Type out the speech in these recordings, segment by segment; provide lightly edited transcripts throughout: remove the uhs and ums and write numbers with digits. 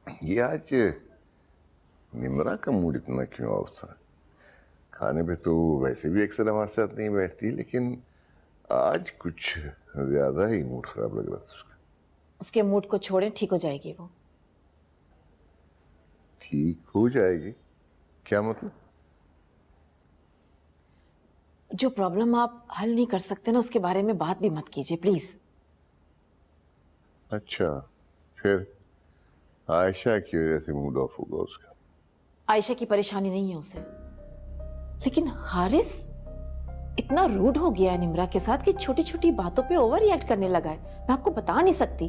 ये आज निम्रा का मूड इतना क्यों ऑफ था? खाने पे तो वैसे भी अक्सर हमारे साथ नहीं बैठती, लेकिन आज कुछ ज्यादा ही मूड खराब लग रहा था उसका। उसके मूड को छोड़ें, ठीक हो जाएगी वो। ठीक हो जाएगी? क्या मतलब? जो प्रॉब्लम आप हल नहीं कर सकते ना, उसके बारे में बात भी मत कीजिए प्लीज। अच्छा, फिर आयशा की वजह से मूड ऑफ होगा उसका? आयशा की परेशानी नहीं है उसे, लेकिन हारिस इतना रूड हो गया है निम्रा के साथ कि छोटी छोटी बातों पे ओवर रिएक्ट करने लगा है। मैं आपको बता नहीं सकती।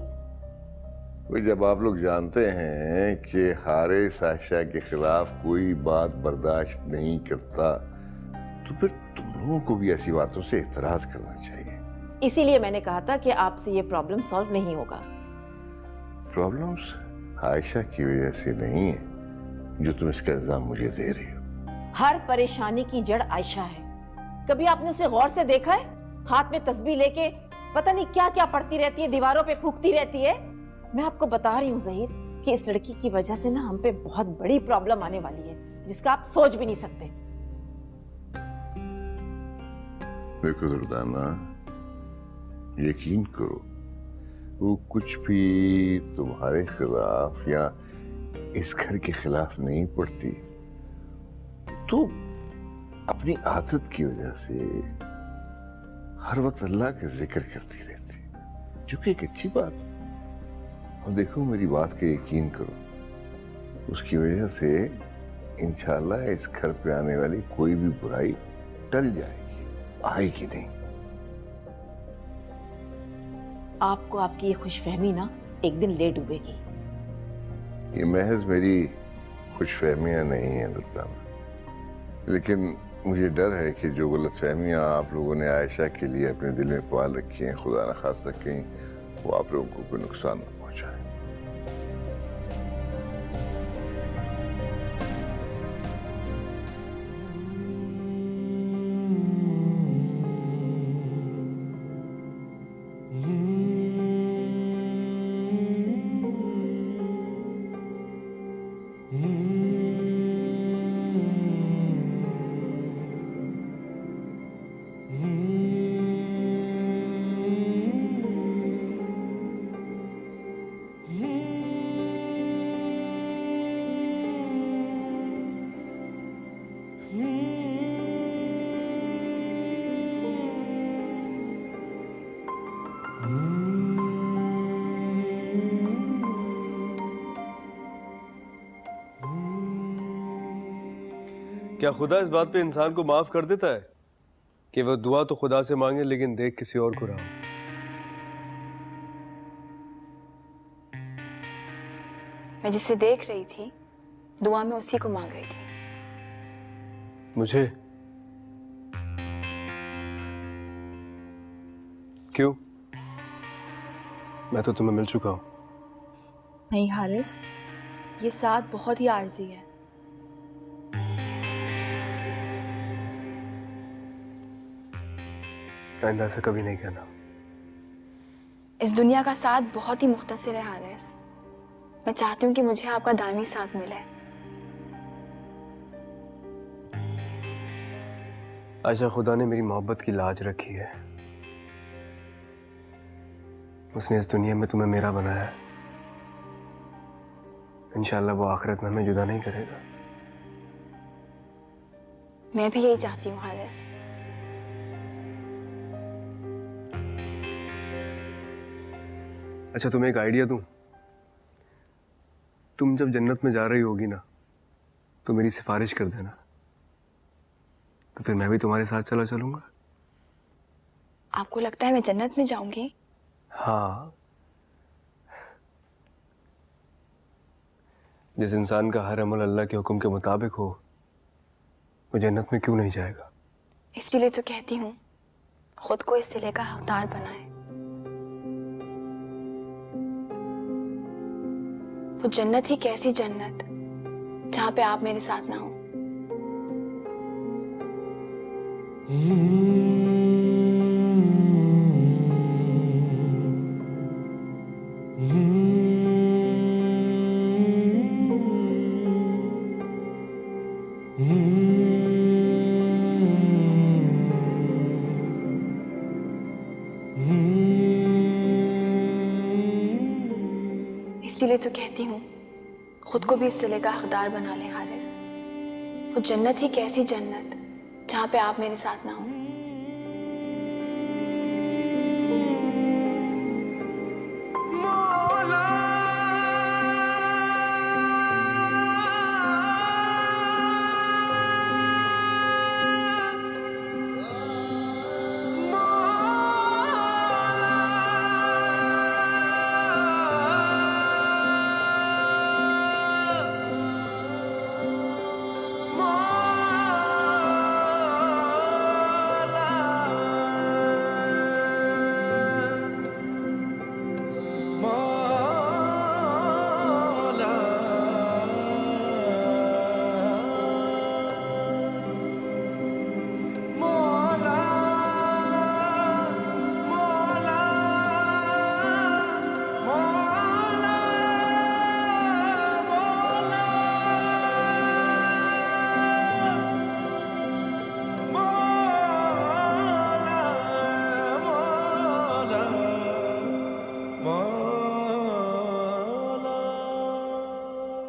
भाई, जब आप लोग जानते हैं कि हारिस आयशा के खिलाफ कोई बात बर्दाश्त नहीं करता, तो फिर तुम लोगों को भी ऐसी बातों से एतराज करना चाहिए। इसीलिए मैंने कहा था कि आपसे ये प्रॉब्लम सॉल्व नहीं होगा। प्रॉब्लम्स आयशा की वजह से नहीं है जो तुम इसका इल्जाम मुझे दे रही हो। हर परेशानी की जड़ आयशा है। कभी आपने उसे गौर से देखा है? हाथ में तस्बीह लेके पता नहीं क्या क्या पढ़ती रहती है, दीवारों पे फूंकती रहती है। मैं आपको बता रही हूँ जहीर कि इस लड़की की वजह से ना हम पे बहुत बड़ी प्रॉब्लम आने वाली है, जिसका आप सोच भी नहीं सकते। देखो दुर्दाना, यकीन करो, वो कुछ भी तुम्हारे खिलाफ या इस घर के खिलाफ नहीं पड़ती, तो अपनी आदत की वजह से हर वक्त अल्लाह का जिक्र करती रहती, जो कि एक अच्छी बात है। और देखो, मेरी बात का यकीन करो, उसकी वजह से इंशाल्लाह इस घर पे आने वाली कोई भी बुराई टल जाएगी, आएगी नहीं। आपको आपकी ये खुशफहमी ना एक दिन ले डूबेगी। ये महज मेरी खुशफहमियां नहीं है दुर्दाना, लेकिन मुझे डर है कि जो गलतफहमियां आप लोगों ने आयशा के लिए अपने दिल में पाल रखी हैं, खुदा न खास्ता कहीं वो आप लोगों को कोई नुकसान न पहुंचाए। क्या खुदा इस बात पे इंसान को माफ कर देता है कि वो दुआ तो खुदा से मांगे लेकिन देख किसी और को रहा हो? मैं जिसे देख रही थी, दुआ में उसी को मांग रही थी। मुझे? क्यों? मैं तो तुम्हें मिल चुका हूं। नहीं हारिस, ये साथ बहुत ही आर्जी है। आइंदा ऐसा कभी नहीं कहना। इस दुनिया का साथ बहुत ही मुख्तसर है हारिस। मैं चाहती हूँ कि मुझे आपका दामी साथ मिले। आयशा, खुदा ने मेरी मोहब्बत की लाज रखी है। उसने इस दुनिया में तुम्हें मेरा बनाया है। इंशाल्लाह वो आखिरत में हमें जुदा नहीं करेगा। मैं भी यही चाहती हूँ हारिस। अच्छा, तुम्हें एक आइडिया दूं? तुम जब जन्नत में जा रही होगी ना, तो मेरी सिफारिश कर देना, तो फिर मैं भी तुम्हारे साथ चला चलूंगा। आपको लगता है मैं जन्नत में जाऊंगी? हाँ, जिस इंसान का हर अमल अल्लाह के हुक्म के मुताबिक हो, वो जन्नत में क्यों नहीं जाएगा? इसीलिए तो कहती हूँ, खुद को इस सिले का हकदार बनाए। वो जन्नत ही कैसी जन्नत जहां पे आप मेरे साथ ना हो। इसीलिए तो कहती हूँ खुद को भी इस सिले का हकदार बना ले हारिस। वो जन्नत ही कैसी जन्नत जहाँ पे आप मेरे साथ ना हो।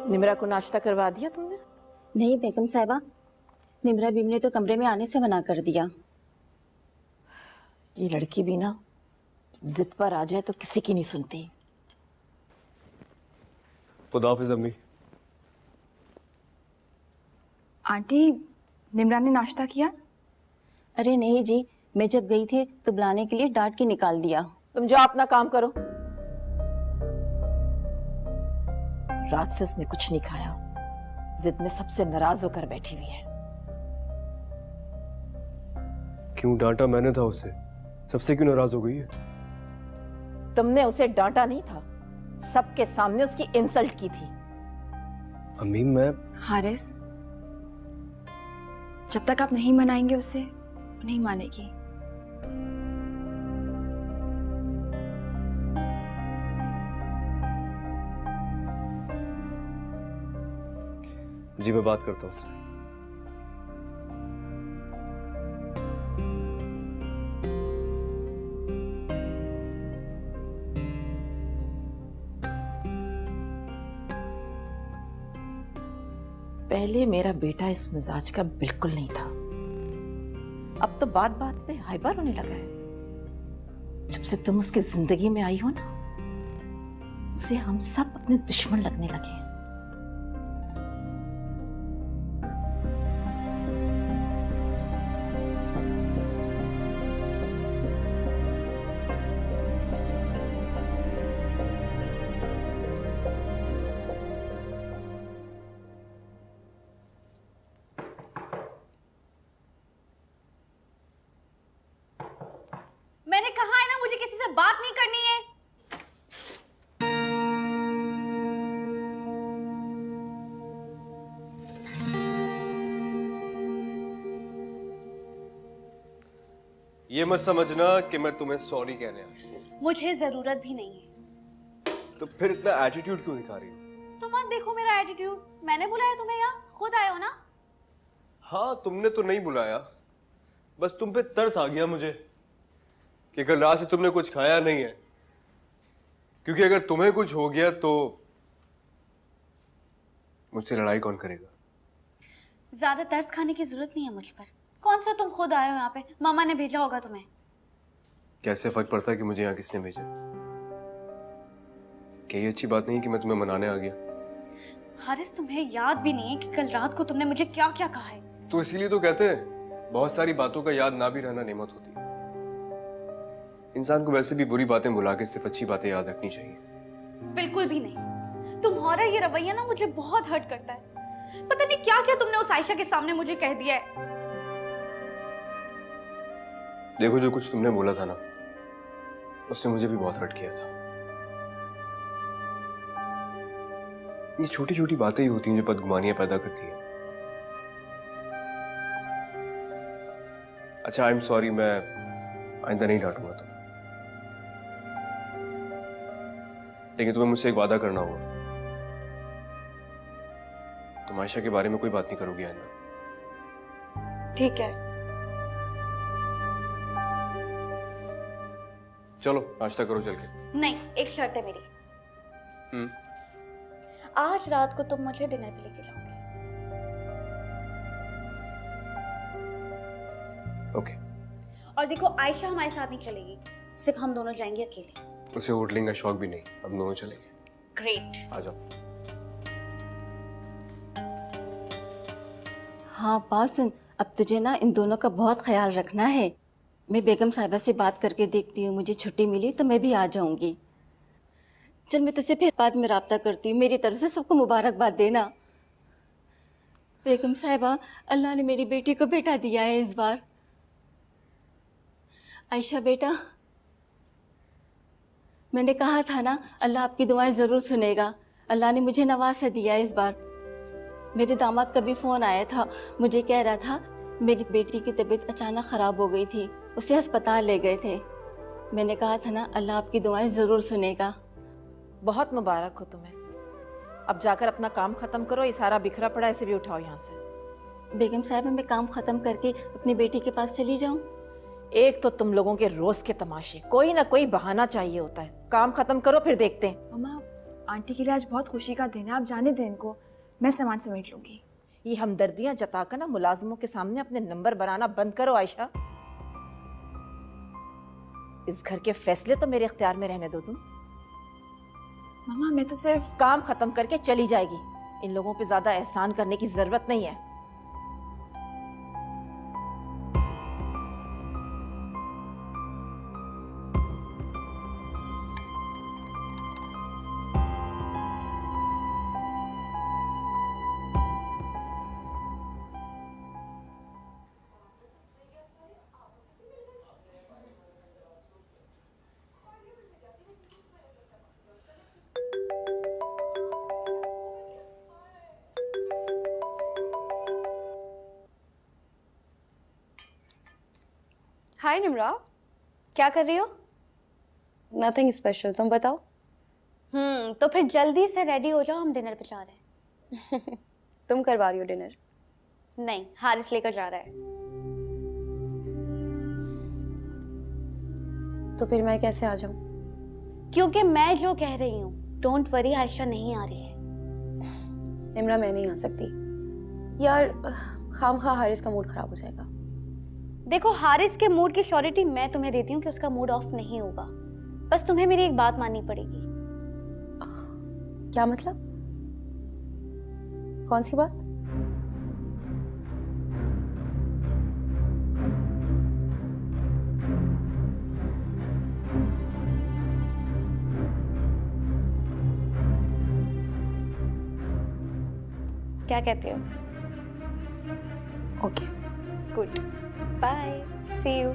निमरा को नाश्ता करवा दिया तुमने? नहीं बेगम साहिबा, निमरा बीम ने तो कमरे में आने से मना कर दिया। ये लड़की भी ना जिद पर आ जाए तो किसी की नहीं सुनती। खुदा हाफिज अम्मी। आंटी, निमरा ने नाश्ता किया? अरे नहीं जी, मैं जब गई थी तो बुलाने के लिए डांट के निकाल दिया। तुम जाओ अपना काम करो। रात से उसने कुछ नहीं खाया, जिद में सबसे नाराज होकर बैठी हुई है। क्यों डांटा मैंने था उसे? सबसे क्यों नाराज हो गई है? तुमने उसे डांटा नहीं था, सबके सामने उसकी इंसल्ट की थी। अम्मी मैं हारिस, जब तक आप नहीं मनाएंगे उसे, वो नहीं मानेगी। जी मैं बात करता हूँ उससे। पहले मेरा बेटा इस मिजाज का बिल्कुल नहीं था, अब तो बात बात पे हाइपर होने लगा है। जब से तुम उसकी जिंदगी में आई हो ना, उसे हम सब अपने दुश्मन लगने लगे हैं। मैंने कहा है ना, मुझे किसी से बात नहीं करनी है। ये मत समझना कि मैं तुम्हें सॉरी कहने आया हूँ। मुझे जरूरत भी नहीं है। तो फिर इतना एटीट्यूड क्यों दिखा रही हो? तुम मत देखो मेरा एटीट्यूड, मैंने बुलाया तुम्हें यहाँ, खुद आए हो ना। हाँ तुमने तो नहीं बुलाया, बस तुम पे तरस आ गया मुझे कि कल रात से तुमने कुछ खाया नहीं है, क्योंकि अगर तुम्हें कुछ हो गया तो मुझसे लड़ाई कौन करेगा? ज्यादा तरस खाने की जरूरत नहीं है मुझ पर। कौन सा तुम खुद आए हो यहाँ पे, मामा ने भेजा होगा तुम्हें। कैसे फर्क पड़ता है कि मुझे यहाँ किसने भेजा? क्या ये अच्छी बात नहीं कि मैं तुम्हें मनाने आ गया? हारिस, तुम्हें याद भी नहीं है कि कल रात को तुमने मुझे क्या क्या कहा है। तो इसीलिए तो कहते हैं बहुत सारी बातों का याद ना भी रहना नेमत होती है। इंसान को वैसे भी बुरी बातें भुला के सिर्फ अच्छी बातें याद रखनी चाहिए। बिल्कुल भी नहीं। तुम्हारा ये रवैया ना मुझे बहुत हर्ट करता है। पता नहीं क्या क्या तुमने उस आयशा के सामने मुझे कह दिया है। देखो, जो कुछ तुमने बोला था ना, उसने मुझे भी बहुत हर्ट किया था। ये छोटी छोटी बातें ही होती हैं जो बदगुमानियां पैदा करती हैं। अच्छा, आई एम सॉरी, मैं आइंदा नहीं डांटूंगा तुम्हें। लेकिन तुम्हें मुझसे एक वादा करना होगा। तुम आयशा के बारे में कोई बात नहीं करोगी आइंदा? ठीक है। चलो नाश्ता करो चल के। नहीं, एक शर्त है मेरी। आज रात को तुम मुझे डिनर पे लेके जाओगे। ओके। और देखो आयशा हमारे साथ नहीं चलेगी, सिर्फ हम दोनों जाएंगे अकेले। उसे होटलिंग का शौक भी नहीं, हम दोनों चलेंगे। ग्रेट। आ जाओ। हाँ पासन, अब तुझे ना इन दोनों का बहुत ख्याल रखना है। मैं बेगम साहिबा से बात करके देखती हूँ, मुझे छुट्टी मिली तो मैं भी आ जाऊंगी। चल मैं तुझसे फिर बाद में राब्ता करती हूँ। मेरी तरफ से सबको मुबारकबाद देना। बेगम साहिबा, अल्लाह ने मेरी बेटी को बेटा दिया है इस बार। आयशा बेटा, मैंने कहा था ना अल्लाह आपकी दुआएं ज़रूर सुनेगा। अल्लाह ने मुझे नवासा दिया इस बार। मेरे दामाद का भी फ़ोन आया था, मुझे कह रहा था मेरी बेटी की तबीयत अचानक ख़राब हो गई थी, उसे अस्पताल ले गए थे। मैंने कहा था ना अल्लाह आपकी दुआएं ज़रूर सुनेगा। बहुत मुबारक हो तुम्हें। अब जाकर अपना काम खत्म करो, ये सारा बिखरा पड़ा इसे भी उठाओ यहाँ से। बेगम साहब, मैं काम ख़त्म करके अपनी बेटी के पास चली जाऊँ? एक तो तुम लोगों के रोज के तमाशे, कोई ना कोई बहाना चाहिए होता है। काम खत्म करो फिर देखते हैं। मम्मा, आंटी के लिए आज बहुत खुशी का दिन है, आप जाने दें इनको, मैं सामान समेट लूंगी। ये हमदर्दियां जताकर ना मुलाजिमों के सामने अपने नंबर बनाना बंद करो आयशा। इस घर के फैसले तो मेरे इख्तियार में रहने दो तुम। मम्मा मैं तो सिर्फ काम खत्म करके चली जाएगी। इन लोगों पे ज्यादा एहसान करने की जरूरत नहीं है। हाय निम्रा, क्या कर रही हो? नथिंग स्पेशल, तुम बताओ। तो फिर जल्दी से रेडी हो जाओ, हम डिनर पे जा रहे हैं। तुम करवा रही हो डिनर? नहीं, हारिस लेकर जा रहा है। तो फिर मैं कैसे आ जाऊं? क्योंकि मैं जो कह रही हूँ, डोंट वरी, आयशा नहीं आ रही है। इमरा, मैं नहीं आ सकती यार, खामखा हारिस का मूड खराब हो जाएगा। देखो, हारिस के मूड की श्योरिटी मैं तुम्हें देती हूँ कि उसका मूड ऑफ नहीं होगा। बस तुम्हें मेरी एक बात माननी पड़ेगी। क्या मतलब? कौन सी बात? क्या कहते हो? Okay, good, bye, see you.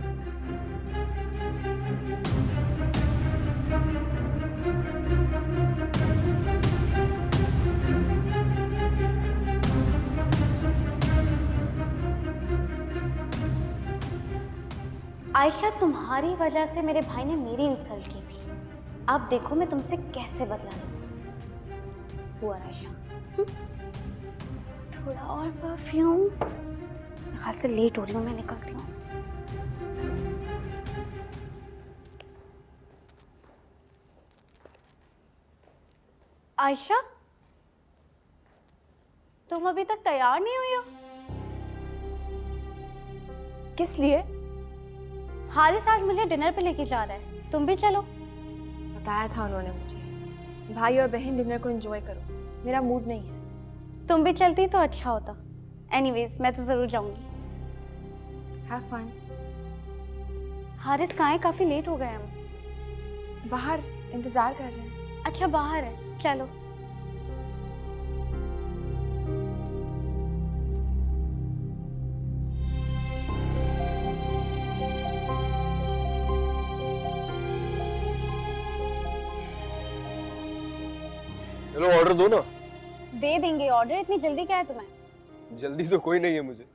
Ayesha, तुम्हारी वजह से मेरे भाई ने मेरी इंसल्ट की थी। अब देखो मैं तुमसे कैसे बदला लेती हूँ। हुआ आयशा, थोड़ा और परफ्यूम। मेरे ख्याल से लेट हो रही हूँ, मैं निकलती हूँ। आयशा, तुम अभी तक तैयार नहीं हुई हो? किस लिए? हारिस आज मुझे डिनर पे लेके जा रहा है, तुम भी चलो। बताया था उन्होंने मुझे, भाई और बहन डिनर को एंजॉय करो, मेरा मूड नहीं है। तुम भी चलती तो अच्छा होता। एनीवेज, मैं तो जरूर जाऊंगी। Have fun. हारिस कहाँ है? काफी लेट हो गए हम। बाहर इंतजार कर रहे हैं। अच्छा, बाहर है, चलो। चलो ऑर्डर दो ना। दे देंगे ऑर्डर, इतनी जल्दी क्या है तुम्हें? जल्दी तो कोई नहीं है मुझे।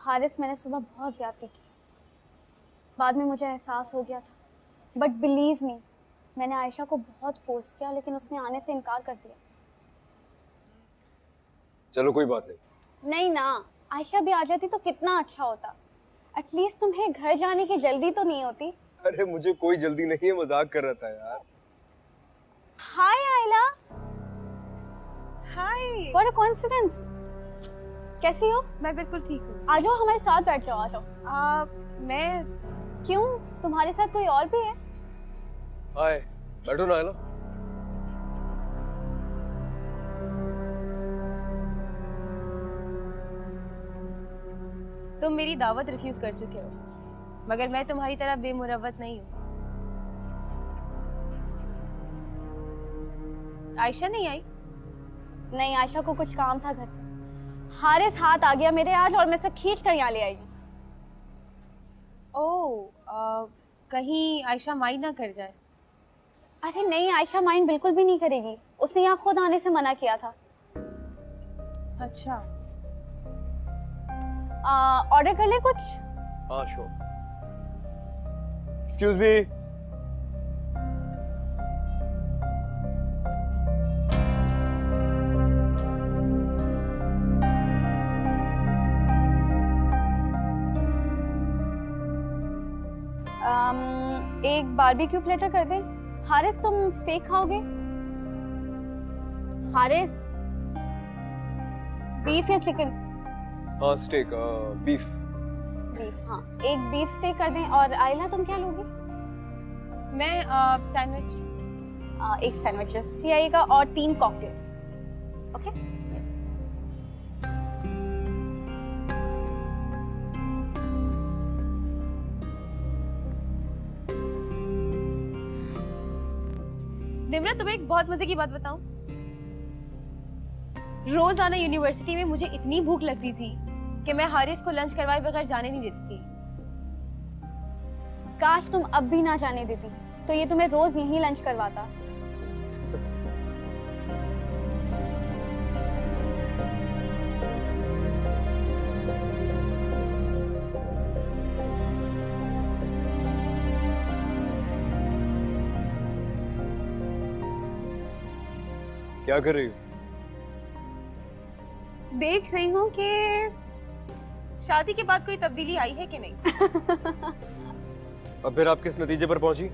हारिस, मैंने सुबह बहुत ज्यादती की, बाद में मुझे एहसास हो गया था। बट बिलीव मी, मैंने आयशा को बहुत फोर्स किया, लेकिन उसने आने से इनकार कर दिया। चलो कोई बात नहीं। नहीं ना, आयशा भी आ जाती तो कितना अच्छा होता। एटलीस्ट तुम्हें घर जाने की जल्दी तो नहीं होती। अरे मुझे कोई जल्दी नहीं है, मजाक कर रहा था यार। Hi Ayla. Hi. What a coincidence. कैसी हो? मैं बिल्कुल ठीक हूँ। आ जाओ हमारे साथ बैठ जाओ, आ जाओ। मैं क्यों, तुम्हारे साथ कोई और भी है? हाय, बैठो ना आयला। तुम मेरी दावत रिफ्यूज कर चुके हो, मगर मैं तुम्हारी तरह बेमुरवत नहीं हूँ। आयशा नहीं आई? नहीं, आयशा को कुछ काम था घर पे। हारिस हाथ आ गया मेरे आज और मैं सब खींच कर यहाँ ले आई हूँ। ओह, कहीं आयशा माइंड ना कर जाए। अरे नहीं, आयशा माइंड बिल्कुल भी नहीं करेगी। उसने यहाँ खुद आने से मना किया था। अच्छा। ऑर्डर कर ले कुछ? हाँ श्योर। Excuse me. एक बारबेक्यू प्लेटर कर दे। हारिस, तुम स्टेक खाओगे? हारिस, बीफ या चिकन? हाँ स्टेक, बीफ। बीफ, हाँ एक बीफ स्टेक कर दें। और आयला तुम क्या लोगी? मैं सैंडविच। एक सैंडविचेस ही आएगा और 3 कॉकटेल्स। ओके। निम्रत, तुम्हें एक बहुत मजे की बात बताऊं? रोज आना यूनिवर्सिटी में मुझे इतनी भूख लगती थी कि मैं हारिस को लंच करवाए बगैर जाने नहीं देती थी। काश तुम अब भी ना जाने देती, तो ये तुम्हें रोज यहीं लंच करवाता। क्या कर रही हो? देख रही हूँ कि शादी के बाद कोई तब्दीली आई है कि नहीं। अब फिर आप किस नतीजे पर पहुंची?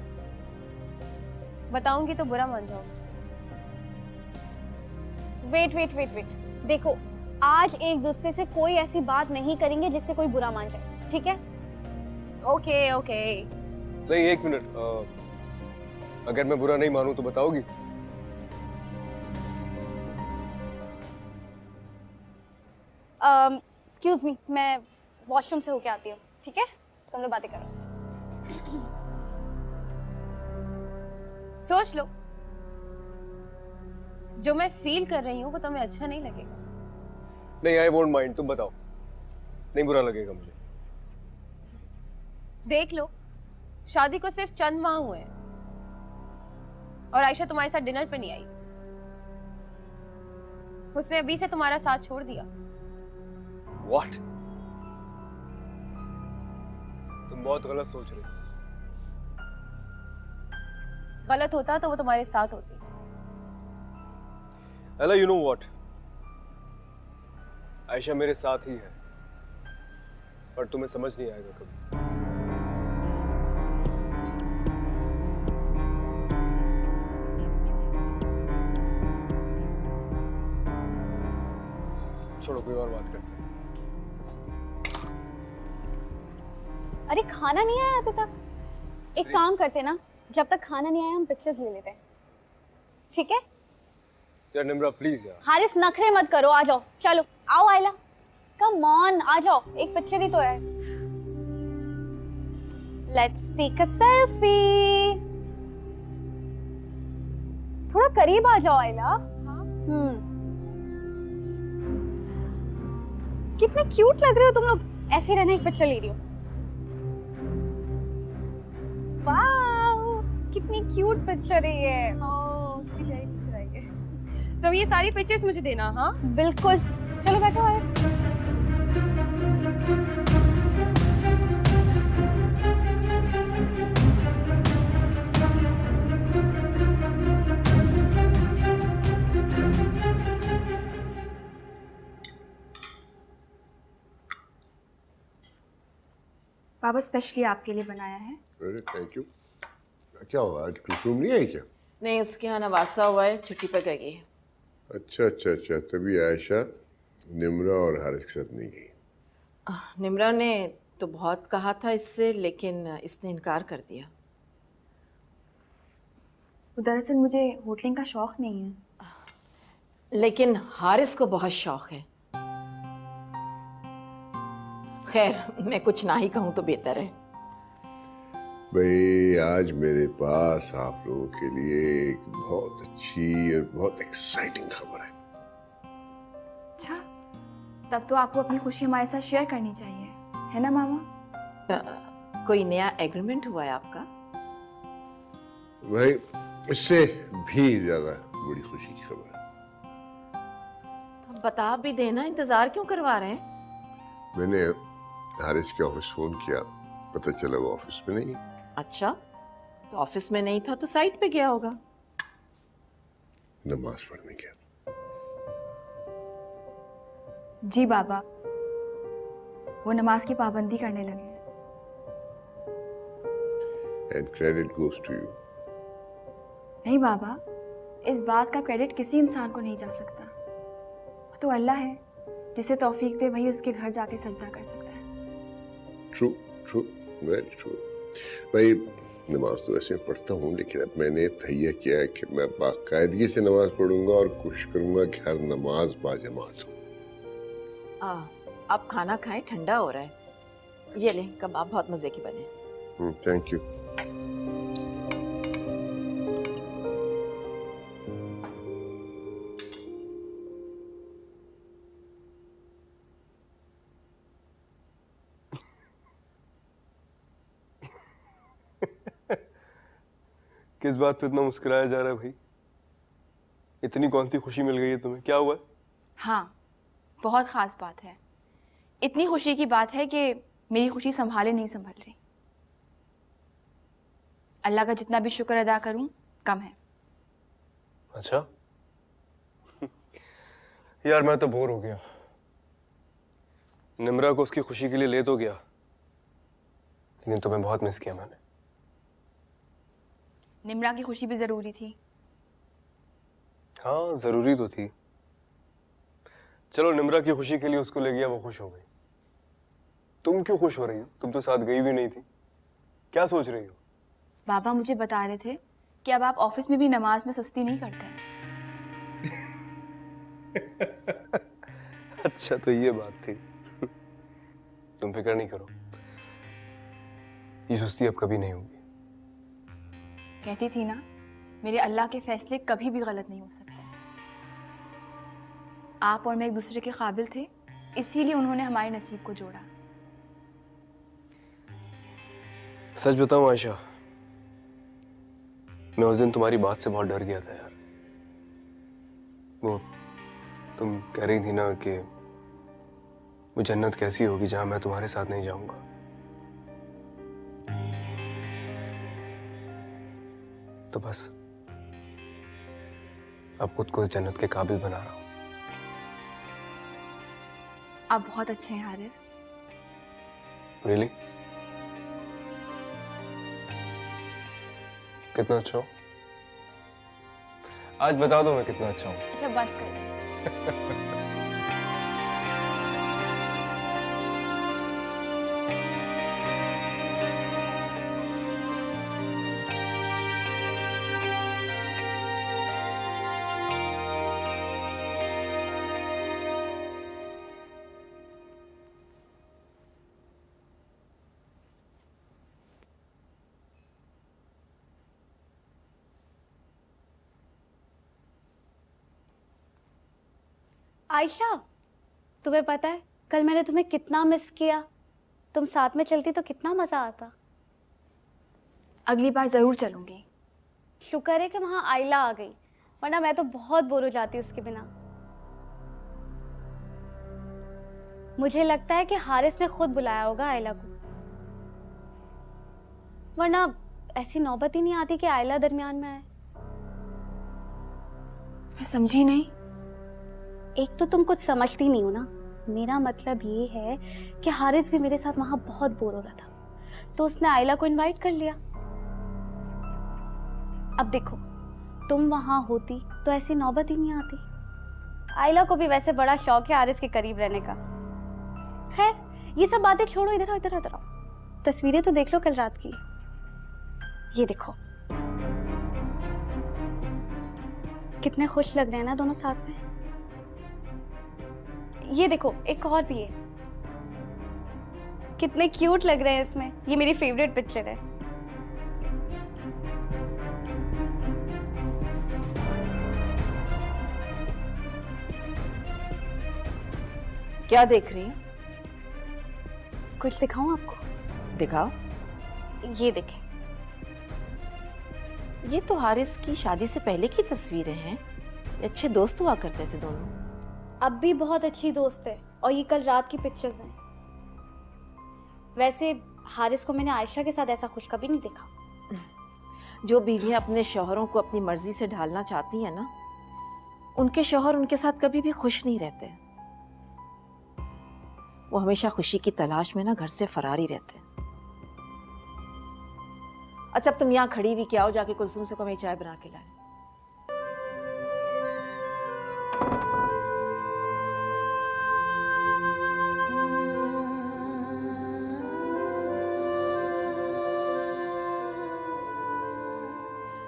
बताऊंगी तो बुरा मान जाओ। वेट वेट वेट वेट, देखो आज एक दूसरे से कोई ऐसी बात नहीं करेंगे जिससे कोई बुरा मान जाए, ठीक है? Okay okay. नहीं, एक मिनट। अगर मैं बुरा नहीं मानूं तो बताओगी? एक्सक्यूज मी, मैं वॉशरूम से होके आती हूँ, ठीक है? तुम लोग बातें करो। सोच लो, जो मैं फील कर रही हूँ वो तुम्हें अच्छा नहीं लगेगा। नहीं, आई वोंट माइंड, तुम बताओ। नहीं बुरा लगेगा मुझे। देख लो, शादी को सिर्फ चंद माह हुए हैं और आयशा तुम्हारे साथ डिनर पे नहीं आई। उसने अभी से तुम्हारा साथ छोड़ दिया। What? तुम बहुत गलत सोच रही हो। गलत होता तो वो तुम्हारे साथ होती। Ella, you know what? Ayesha मेरे साथ ही है, पर तुम्हें समझ नहीं आएगा कभी। छोड़ो, कोई और बात करते हैं। अरे खाना नहीं आया अभी तक? एक काम करते ना, जब तक खाना नहीं आया हम पिक्चर्स ले लेते हैं, ठीक है? यार निम्रा प्लीज यार। हारिस नखरे मत करो, आ जाओ, चलो आओ आयला, कम ऑन आ जाओ, एक पिक्चर ही तो है। Let's take a selfie. थोड़ा करीब आ जाओ आयला। कितने क्यूट लग रहे हो तुम लोग। ऐसे रहना, एक पिक्चर ले रही हो। वाओ, कितनी क्यूट पिक्चर है ये। कितनी प्यारी पिक्चर आई है। तो ये सारी पिक्चर्स मुझे देना। हाँ बिल्कुल, चलो बैठो हारिस। पापा स्पेशली आपके लिए बनाया है। अरे थैंक यू। क्या हुआ, आज कुलसुम नहीं आई क्या? नहीं, उसके यहाँ नवासा हुआ है, छुट्टी पर गई है। अच्छा, तभी आयशा निम्रा और हारिस के साथ नहीं गई। निम्रा ने तो बहुत कहा था इससे, लेकिन इसने इनकार कर दिया। दरअसल मुझे होटलिंग का शौक नहीं है। लेकिन हारिस को बहुत शौक है। खैर, मैं कुछ ना ही कहूं तो बेहतर है। भाई आज मेरे पास आप लोगों के लिए एक बहुत अच्छी और बहुत एक्साइटिंग खबर है। अच्छा, तब तो आपको अपनी खुशी हमारे साथ शेयर करनी चाहिए, है ना मामा? कोई नया एग्रीमेंट हुआ है आपका? भाई इससे भी ज्यादा बड़ी खुशी की खबर है। तो बता भी देना, इंतजार क्यों करवा रहे हैं? मैंने हारिस के ऑफिस फोन किया, पता चला वो ऑफिस में नहीं है। अच्छा, तो ऑफिस में नहीं था तो साइट पे गया होगा। नमाज पढ़ने गया। जी बाबा, वो नमाज की पाबंदी करने लगे हैं। And credit goes to you. नहीं बाबा, इस बात का क्रेडिट किसी इंसान को नहीं जा सकता। वो तो अल्लाह है, जिसे तौफीक दे वही उसके घर जाके सजदा कर सकता है। True, very true. भाई नमाज तो वैसे मैं पढ़ता हूँ, लेकिन अब मैंने तहैया किया है कि मैं बाकायदगी से नमाज पढ़ूंगा और कोशिश करूंगा कि हर नमाज बाजमात हो। आप खाना खाएं, ठंडा हो रहा है। ये लें, कबाब बहुत मजे के बने। Thank you. किस बात पे इतना मुस्कुराया जा रहा है भाई? इतनी कौन सी खुशी मिल गई है तुम्हें? क्या हुआ है? हाँ, बहुत ख़ास बात है। इतनी खुशी की बात है कि मेरी खुशी संभाले नहीं संभल रही। अल्लाह का जितना भी शुक्र अदा करूं कम है। अच्छा यार, मैं तो बोर हो गया। निम्रा को उसकी खुशी के लिए ले तो गया, लेकिन तुम्हें बहुत मिस किया मैंने। निम्रा की खुशी भी ज़रूरी थी। हाँ, जरूरी तो थी। चलो, निम्रा की खुशी के लिए उसको ले गया, वो खुश हो गई। तुम क्यों खुश हो रही हो? तुम तो साथ गई भी नहीं थी। क्या सोच रही हो? बाबा मुझे बता रहे थे कि अब आप ऑफिस में भी नमाज में सुस्ती नहीं करते हैं। अच्छा, तो ये बात थी। तुम फिक्र नहीं करो, ये सुस्ती अब कभी नहीं होगी। कहती थी ना, मेरे अल्लाह के फैसले कभी भी गलत नहीं हो सकते। आप और मैं एक दूसरे के काबिल थे, इसीलिए उन्होंने हमारे नसीब को जोड़ा। सच बताऊं आयशा, मैं उस दिन तुम्हारी बात से बहुत डर गया था यार। वो तुम कह रही थी ना कि वो जन्नत कैसी होगी जहां मैं तुम्हारे साथ नहीं जाऊंगा। तो बस अब खुद को इस जन्नत के काबिल बना रहा हूं। आप बहुत अच्छे हैं हारिस। रियली? कितना अच्छा हूं? आज बता दो मैं कितना अच्छा हूं। अच्छा बस कर। आयशा, तुम्हें पता है कल मैंने तुम्हें कितना मिस किया। तुम साथ में चलती तो कितना मजा आता। अगली बार जरूर चलूंगी। शुक्र है कि वहां आयला आ गई, वरना मैं तो बहुत बोर हो जाती उसके बिना। मुझे लगता है कि हारिस ने खुद बुलाया होगा आयला को, वरना ऐसी नौबत ही नहीं आती कि आयला दरमियान में आए। मैं समझी नहीं। एक तो तुम कुछ समझती नहीं हो ना। मेरा मतलब ये है कि हारिस भी मेरे साथ वहां बहुत बोर हो रहा था, तो उसने आयला को इनवाइट कर लिया। अब देखो, तुम वहां होती तो ऐसी नौबत ही नहीं आती। आयला को भी वैसे बड़ा शौक है आरिस के करीब रहने का। खैर, ये सब बातें छोड़ो, इधर आओ, इधर आओ, इधर आओ। तस्वीरें तो देख लो कल रात की। ये देखो, कितने खुश लग रहे हैं ना दोनों साथ में। ये देखो, एक और भी है, कितने क्यूट लग रहे हैं इसमें। ये मेरी फेवरेट पिक्चर है। क्या देख रही हैं? कुछ दिखाऊं आपको? दिखाओ। ये देखें। ये तो हारिस की शादी से पहले की तस्वीरें हैं। ये अच्छे दोस्त हुआ करते थे दोनों। अब भी बहुत अच्छी दोस्त है, और ये कल रात की पिक्चर्स हैं। वैसे हारिस को मैंने आयशा के साथ ऐसा खुश कभी नहीं देखा। जो बीवियां अपने शौहरों को अपनी मर्जी से ढालना चाहती हैं ना, उनके शौहर उनके साथ कभी भी खुश नहीं रहते। वो हमेशा खुशी की तलाश में ना घर से फरार ही रहते हैं। अच्छा, अब तुम यहाँ खड़ी हुई क्या हो, जाके कुलसुम से को मैं चाय बना के लाए।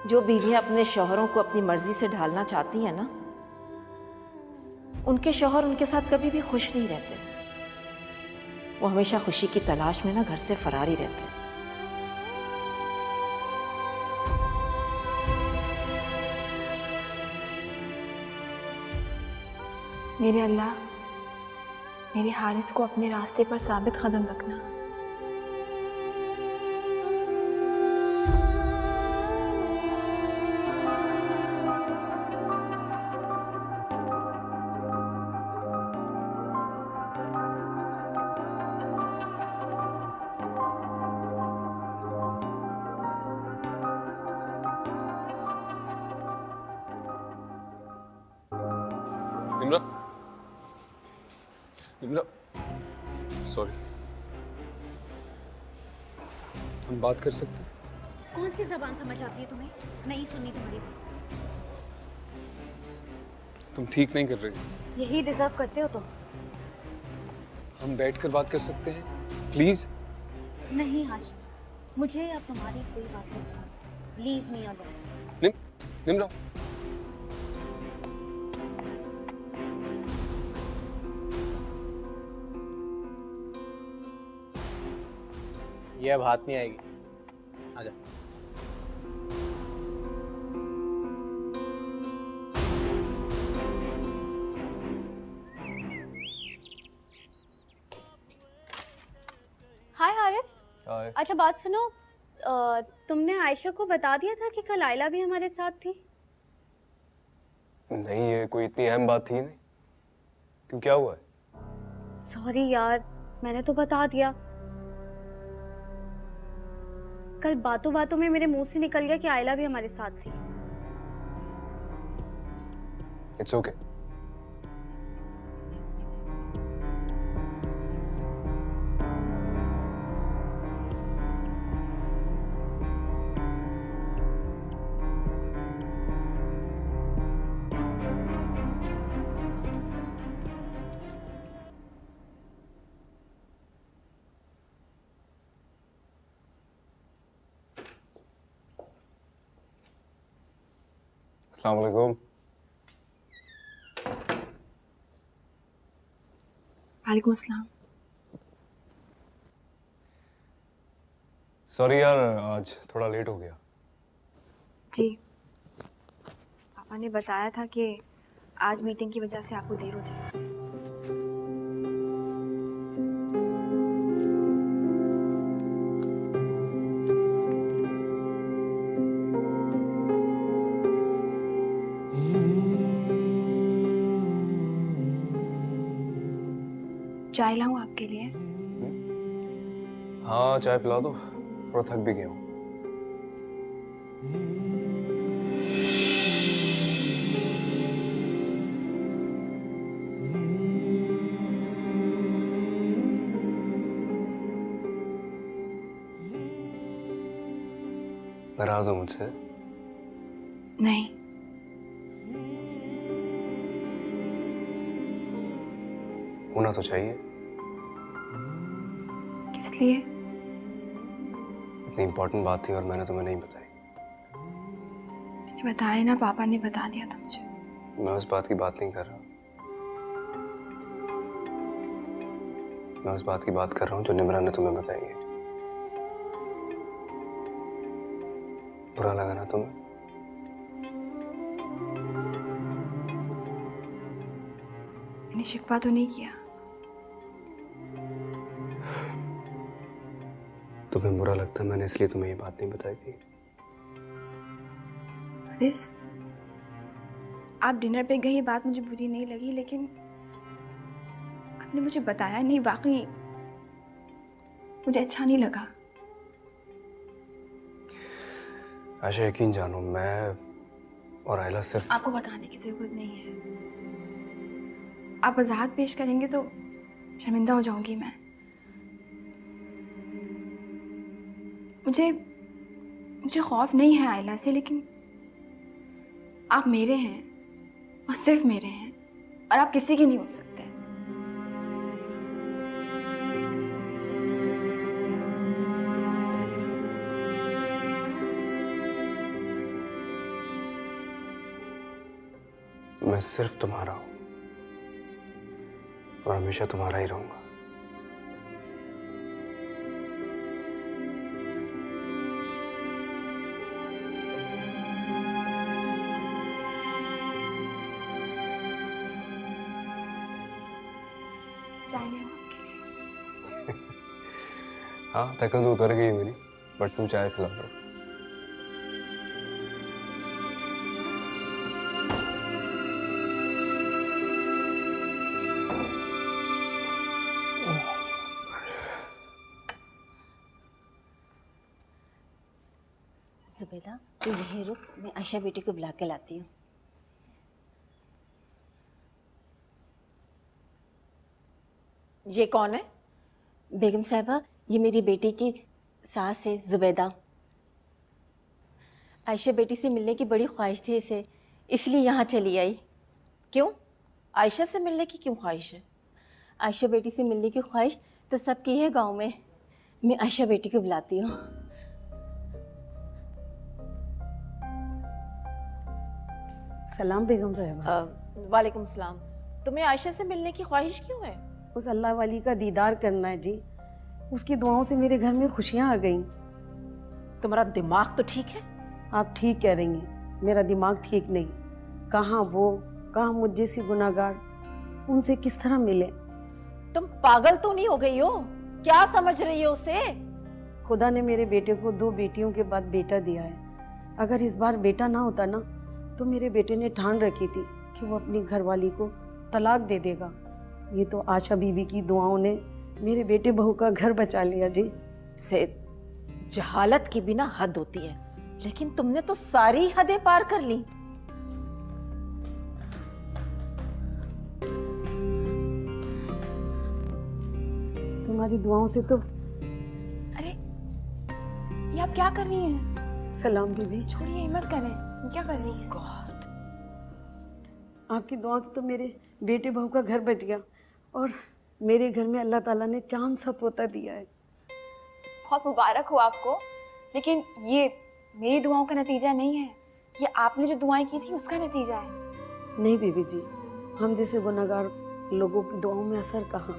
जो बीवियां अपने शौहरों को अपनी मर्जी से ढालना चाहती हैं ना, उनके शौहर उनके साथ कभी भी खुश नहीं रहते। वो हमेशा खुशी की तलाश में ना घर से फरार ही रहते हैं। मेरे अल्लाह, मेरे हारिस को अपने रास्ते पर साबित कदम रखना। निम्रा, निम्रा, सॉरी। हम बात कर सकते हैं? कौन सी जबान समझ आती है तुम्हें? नहीं सुननी तुम्हारी बात। तुम ठीक नहीं कर रही। यही डिजर्व करते हो तुम। हम बैठकर बात कर सकते हैं, प्लीज? नहीं आशिक, मुझे अब तुम्हारी कोई बात नहीं सुननी। Leave me alone. निम्रा, ये अब हाथ नहीं आएगी। आजा। हाय हारिस। हाय। अच्छा बात सुनो, तुमने आयशा को बता दिया था कि कल आयला भी हमारे साथ थी? नहीं, ये कोई इतनी अहम बात थी नहीं। क्यों, क्या हुआ है? सॉरी यार, मैंने तो बता दिया। कल बातों बातों में मेरे मुंह से निकल गया कि आयला भी हमारे साथ थी। It's okay. अस्सलाम वालेकुम। वालेकुम अस्सलाम। सॉरी यार, आज थोड़ा लेट हो गया। जी, पापा ने बताया था कि आज मीटिंग की वजह से आपको देर हो जाएगी। चाय लाऊं आपके लिए? हाँ, चाय पिला दो, थोड़ा थक भी गया हूँ। नाराज हो मुझसे? नहीं, होना तो चाहिए। किस लिए? इतनी इम्पोर्टेंट बात थी और मैंने तुम्हें नहीं बताई। मैंने बताया ना, पापा ने बता दिया था मुझे। मैं उस बात की बात नहीं कर रहा। मैं उस बात की बात कर रहा हूँ जो निम्रा ने तुम्हें बताई है। बुरा लगा ना तुम्हें? मैंने शिकवा तो नहीं किया। तुम्हें बुरा लगता मैंने इसलिए तुम्हें ये बात नहीं बताई थी। हारिस, आप डिनर पे गई, ये बात मुझे बुरी नहीं लगी, लेकिन आपने मुझे बताया नहीं। वाकई मुझे अच्छा नहीं लगा। आशा, यकीन जानो, मैं और आयला सिर्फ... आपको बताने की जरूरत नहीं है। आप वजाहत पेश करेंगे तो शर्मिंदा हो जाऊंगी मैं। मुझे खौफ नहीं है आयला से, लेकिन आप मेरे हैं और सिर्फ मेरे हैं, और आप किसी के नहीं हो सकते। मैं सिर्फ तुम्हारा हूं और हमेशा तुम्हारा ही रहूंगा। चाहिए हाँ, थकन तो उतर गई मेरी, बट तुम चाय खिला दो। जुबैदा, तू यहीं रुक, मैं आयशा बेटी को बुला के लाती हूँ। ये कौन है? बेगम साहिबा, ये मेरी बेटी की सास है जुबैदा। आयशा बेटी से मिलने की बड़ी ख्वाहिश थी इसे, इसलिए यहाँ चली आई। क्यों? आयशा से मिलने की क्यों ख्वाहिश है? आयशा बेटी से मिलने की ख्वाहिश तो सबकी है गांव में। मैं आयशा बेटी को बुलाती हूँ। सलाम बेगम साहिबा। वालेकुम सलाम। तुम्हें आयशा से मिलने की ख्वाहिश क्यों है? उस अल्लाह वाली का दीदार करना है जी। उसकी दुआओं से मेरे घर में खुशियाँ आ गईं। तुम्हारा दिमाग तो ठीक है? आप ठीक कह रही हैं, मेरा दिमाग ठीक नहीं। कहाँ वो, कहाँ मुझ जैसी गुनाहगार, उनसे किस तरह मिले? तुम पागल तो नहीं हो गई हो? क्या समझ रही हो उसे? खुदा ने मेरे बेटे को 2 बेटियों के बाद बेटा दिया है। अगर इस बार बेटा ना होता ना, तो मेरे बेटे ने ठान रखी थी कि वो अपनी घरवाली को तलाक दे देगा। ये तो आशा बीबी की दुआओं ने मेरे बेटे बहू का घर बचा लिया जी। से जहालत की भी ना हद होती है, लेकिन तुमने तो सारी हदें पार कर ली। तुम्हारी दुआओं से तो। अरे, ये आप क्या कर रही हैं? सलाम बीबी। छोड़िए, हिम्मत करें। ये क्या कर रही हैं? गॉड, आपकी दुआओं से तो मेरे बेटे बहू का घर बच गया, और मेरे घर में अल्लाह ताला ने चांद सा पोता दिया है। बहुत मुबारक हो आपको, लेकिन ये मेरी दुआओं का नतीजा नहीं है, ये आपने जो दुआएं की थी उसका नतीजा है। नहीं बीबी जी, हम जैसे गुनहगार लोगों की दुआओं में असर कहाँ,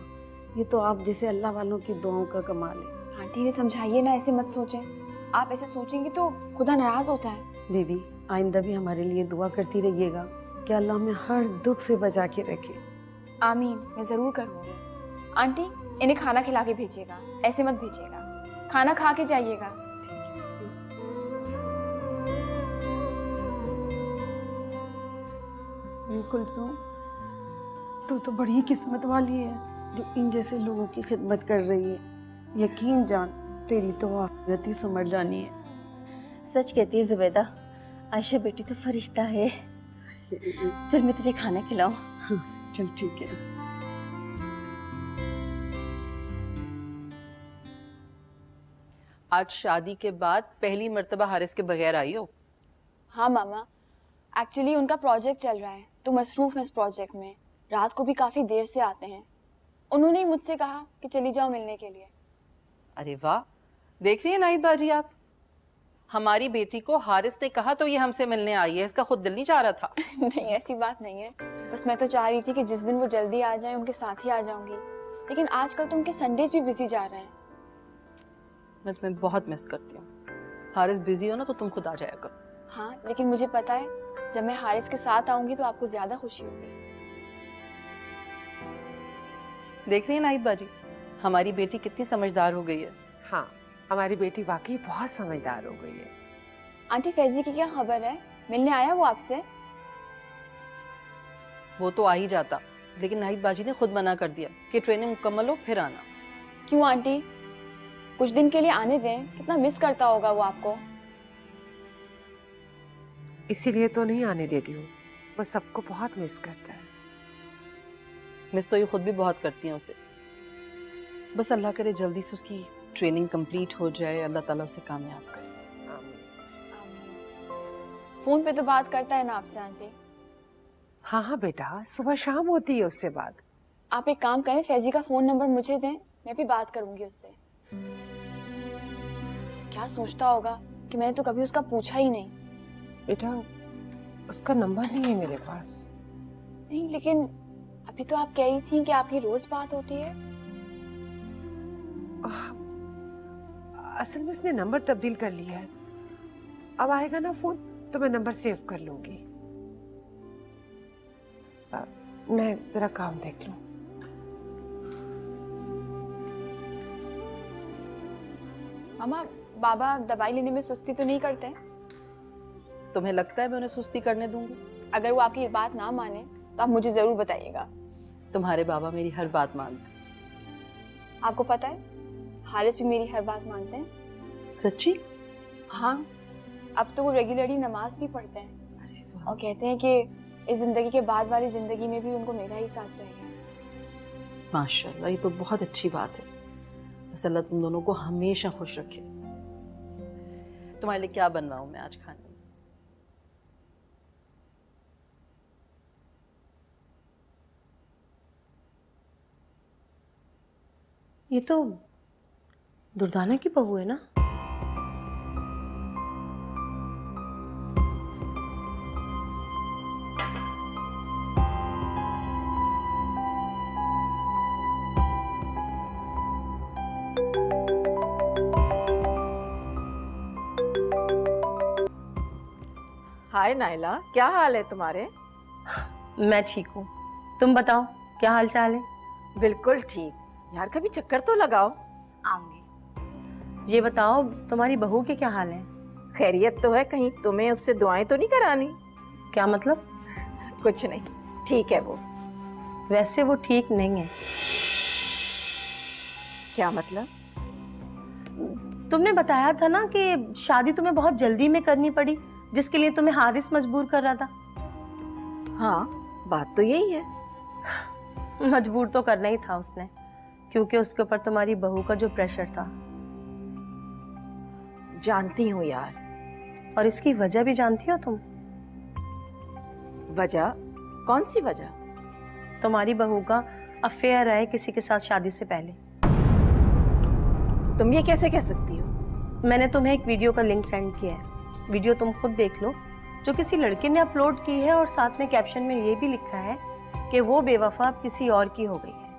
ये तो आप जैसे अल्लाह वालों की दुआओं का कमाल है। आंटी ने समझाइए ना, ऐसे मत सोचें। आप ऐसे सोचेंगे तो खुदा नाराज होता है। बीबी, आइंदा भी हमारे लिए दुआ करती रहिएगा कि अल्लाह हमें हर दुख से बचा के रखे। आमीन, मैं ज़रूर करूँगी। आंटी, इन्हें खाना खिला के भेजिएगा, ऐसे मत भेजिएगा, खाना खा के जाइएगा। कुलसुम, तू तो बड़ी किस्मत वाली है जो इन जैसे लोगों की खिदमत कर रही है। यकीन जान, तेरी तो आखिरत ही समझ जानी है। सच कहती है जुबैदा, आयशा बेटी तो फरिश्ता है। चल मैं तुझे खाना खिलाऊं। हाँ, चल ठीक है। आज शादी के बाद पहली मर्तबा हारिस के बगैर आई हो? हाँ मामा, एक्चुअली उनका प्रोजेक्ट चल रहा है तो मसरूफ है इस प्रोजेक्ट में। रात को भी काफ़ी देर से आते हैं। उन्होंने ही मुझसे कहा कि चली जाओ मिलने के लिए। अरे वाह, देख रही है नाहिद बाजी आप, हमारी बेटी को हारिस ने कहा तो ये हमसे मिलने आई है, इसका खुद दिल नहीं चाह रहा था। नहीं ऐसी बात नहीं है, बस मैं तो चाह रही थी कि जिस दिन वो जल्दी आ जाए उनके साथ ही आ जाऊंगी, लेकिन आजकल तो उनके संडेज भी बिजी जा रहे हैं। मैं तुम्हें बहुत मिस करती हूँ। हारिस बिजी हो ना तो तुम खुद आ जाया करो। हाँ लेकिन मुझे पता है जब मैं हारिस के साथ आऊंगी तो आपको ज्यादा खुशी होगी। देख रही है नाहिद बाजी, हमारी बेटी कितनी समझदार हो गई है। हाँ, हमारी बेटी वाकई बहुत समझदार हो गई है। आंटी फैजी की क्या खबर है, मिलने आया वो आपसे? वो तो आ ही जाता, लेकिन नाहिद बाजी ने खुद मना कर दिया कि ट्रेनिंग मुकम्मल हो फिर आना। क्यों आंटी, कुछ दिन के लिए आने दें, कितना मिस करता होगा वो आपको। इसीलिए तो नहीं आने देती हूँ, वो सबको बहुत मिस करता है। मिस तो ये खुद भी बहुत करती हैं उसे। बस अल्लाह करे जल्दी से उसकी ट्रेनिंग कंप्लीट हो जाए, अल्लाह ताला उसे कामयाब करे। फोन पे तो बात करता है ना आपसे आंटी? हाँ हाँ बेटा, सुबह शाम होती है उससे बात। आप एक काम करें, फैजी का फोन नंबर मुझे दें, मैं भी बात करूंगी उससे। क्या सोचता होगा कि मैंने तो कभी उसका पूछा ही नहीं। बेटा उसका नंबर नहीं है मेरे पास। नहीं लेकिन अभी तो आप कह रही थी कि आपकी रोज बात होती है। असल में उसने नंबर तब्दील कर लिया है, अब आएगा ना फोन तो मैं नंबर सेव कर लूंगी। मैं जरा काम देख लूं। मामा, बाबा दवाई लेने में सुस्ती तो नहीं करते? तुम्हें लगता है मैं उन्हें सुस्ती करने दूंगी? अगर वो आपकी बात ना माने तो आप मुझे जरूर बताइएगा। तुम्हारे बाबा मेरी हर बात मानते। आपको पता है हारिस भी मेरी हर बात मानते हैं। सच्ची? हाँ, अब तो वो रेगुलरली नमाज भी पढ़ते हैं और कहते हैं कि इस जिंदगी के बाद वाली जिंदगी में भी उनको मेरा ही साथ चाहिए। माशाल्लाह, ये तो बहुत अच्छी बात है। बस अल्लाह तुम दोनों को हमेशा खुश रखे। तुम्हारे लिए क्या बनवाऊं मैं आज खाने में? ये तो दुर्दाना की बहू है ना? हाय नाइला, क्या हाल है तुम्हारे? मैं ठीक हूँ, तुम बताओ क्या हाल चाल है? बिल्कुल ठीक। यार कभी चक्कर तो लगाओ। आऊंगी। ये बताओ तुम्हारी बहू के क्या हाल है? खैरियत तो है, कहीं तुम्हें उससे दुआएं तो नहीं करानी? क्या मतलब? कुछ नहीं, ठीक है वो। वैसे वो ठीक नहीं है। क्या मतलब? तुमने बताया था ना कि शादी तुम्हें बहुत जल्दी में करनी पड़ी, जिसके लिए तुम्हें हारिस मजबूर कर रहा था। हाँ, बात तो यही है। मजबूर तो करना ही था उसने, क्योंकि उसके ऊपर तुम्हारी बहू का जो प्रेशर था। जानती हूँ यार। और इसकी वजह भी जानती हो तुम? वजह? कौन सी वजह? तुम्हारी बहू का अफेयर है किसी के साथ शादी से पहले। तुम ये कैसे कह सकती हो? मैंने तुम्हें एक वीडियो का लिंक सेंड किया है, वीडियो तुम खुद देख लो, जो किसी लड़के ने अपलोड की है और साथ में कैप्शन में ये भी लिखा है कि वो बेवफा अब किसी और की हो गई है।